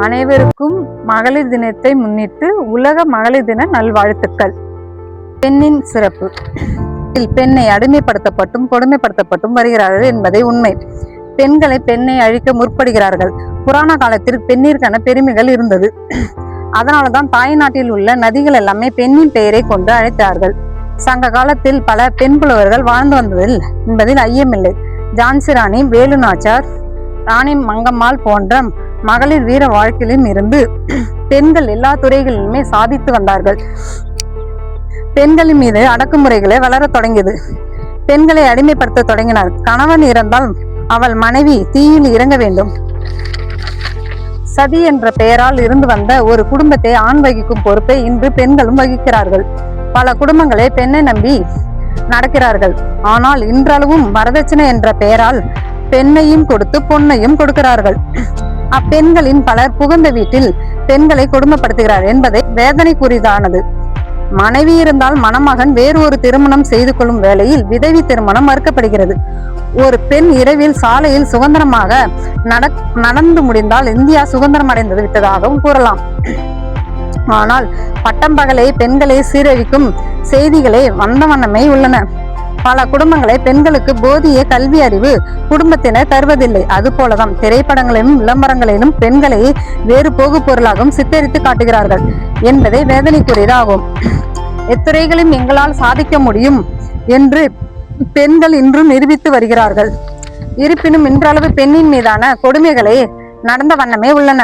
அனைவருக்கும் மகளிர் தினத்தை முன்னிட்டு உலக மகளிர் தின நல்வாழ்த்துக்கள். பெண்ணின் சிறப்பு. பெண்ணை அடிமைப்படுத்தப்பட்டும் கொடுமைப்படுத்தப்பட்டும் வருகிறார்கள் என்பதை உண்மை. பெண்ணை அழிக்க முற்படுகிறார்கள். புராண காலத்தில் பெண்ணிற்கான பெருமைகள் இருந்தது. அதனால்தான் தாய் நாட்டில் உள்ள நதிகள் எல்லாமே பெண்ணின் பெயரை கொண்டு அழைத்தார்கள். சங்க காலத்தில் பல பெண் புலவர்கள் வாழ்ந்து வந்ததில் என்பதில் ஐயமில்லை. ஜான்சி ராணி, வேலு நாச்சியார், ராணி மங்கம்மாள் போன்ற மகளிர் வீர வாழ்க்கையிலும் இருந்து பெண்கள் எல்லா துறைகளிலுமே சாதித்து வந்தார்கள். பெண்களின் மீது அடக்குமுறைகளை வளர தொடங்கியது. பெண்களை அடிமைப்படுத்த தொடங்கினார். கணவன் இறந்தால் அவள் மனைவி தீயில் இறங்க வேண்டும். சதி என்ற பெயரால் இருந்து வந்த ஒரு குடும்பத்தை ஆண் வகிக்கும் பொறுப்பை இன்று பெண்களும் வகிக்கிறார்கள். பல குடும்பங்களை பெண்ணை நம்பி நடக்கிறார்கள். ஆனால் இன்றளவும் வரதட்சணை என்ற பெயரால் பெண்ணையும் கொடுத்து பொன்னையும் கொடுக்கிறார்கள். அப்பெண்களின் பலர் புகுந்த வீட்டில் பெண்களை கொடுமைப்படுத்துகிறார் என்பதை வேதனைக்குரியதானது. மனைவி இருந்தால் மணமகன் வேறு ஒரு திருமணம் செய்து கொள்ளும் வேளையில் விதவி திருமணம் மறுக்கப்படுகிறது. ஒரு பெண் இரவில் சாலையில் சுதந்திரமாக நடந்து முடிந்தால் இந்தியா சுதந்திரம் அடைந்து விட்டதாகவும் கூறலாம். ஆனால் பட்டம்பகலை பெண்களை சீரழிக்கும் செய்திகளே வந்த வண்ணமே உள்ளன. பல குடும்பங்களை பெண்களுக்கு போதிய கல்வி அறிவு குடும்பத்தினர் தருவதில்லை. அது போலதான் திரைப்படங்களிலும் விளம்பரங்களிலும் பெண்களை வேறு போகு பொருளாகவும் சித்தரித்து காட்டுகிறார்கள் என்பதை வேதனைக்குரியதாகும். எத்துறைகளையும் எங்களால் சாதிக்க முடியும் என்று பெண்கள் இன்றும் நிரூபித்து வருகிறார்கள். இருப்பினும் இன்றளவு பெண்ணின் மீதான கொடுமைகளை நடந்த வண்ணமே உள்ளன.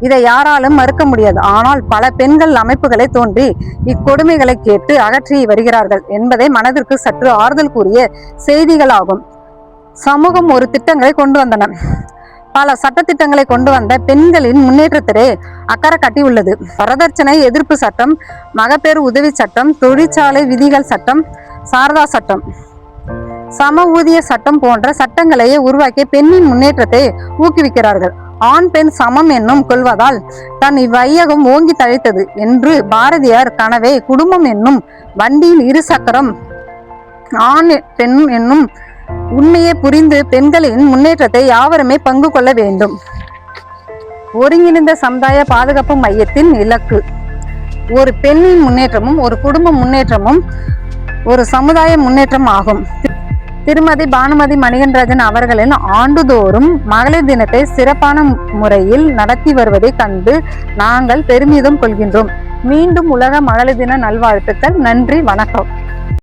இதை யாராலும் மறுக்க முடியாது. ஆனால் பல பெண்கள் அமைப்புகளை தோன்றி இக்கொடுமைகளை கேட்டு அகற்றி வருகிறார்கள் என்பதை மனதிற்கு சற்று ஆறுதல் கூறிய செய்திகளாகும். சமூகம் ஒரு திட்டங்களை கொண்டு வந்தன. பல சட்டத்திட்டங்களை கொண்டு வந்த பெண்களின் முன்னேற்றத்திலே அக்கறை காட்டி உள்ளது. வரதட்சணை எதிர்ப்பு சட்டம், மகப்பேறு உதவி சட்டம், தொழிற்சாலை விதிகள் சட்டம், சாரதா சட்டம், சம ஊதிய சட்டம் போன்ற சட்டங்களையே உருவாக்கி பெண்ணின் முன்னேற்றத்தை ஊக்குவிக்கிறார்கள். ஆண் பெண் சமம் என்னும் கொள்வதால் தன் இவ்வையகம் ஓங்கி தழைத்தது என்று பாரதியார் கனவை குடும்பம் என்னும் வண்டியின் இரு சக்கரம் ஆண் பெண் என்னும் உண்மையை புரிந்து பெண்களின் முன்னேற்றத்தை யாவருமே பங்கு கொள்ள வேண்டும். ஒருங்கிணைந்த சமுதாய பாதுகாப்பு மையத்தின் இலக்கு ஒரு பெண்ணின் முன்னேற்றமும் ஒரு குடும்ப முன்னேற்றமும் ஒரு சமுதாய முன்னேற்றம் ஆகும். திருமதி பானுமதி மணிகண்டராஜன் அவர்களின் ஆண்டுதோறும் மகளிர் தினத்தை சிறப்பான முறையில் நடத்தி வருவதை கண்டு நாங்கள் பெருமிதம் கொள்கின்றோம். மீண்டும் உலக மகளிர் தின நல்வாழ்த்துக்கள். நன்றி, வணக்கம்.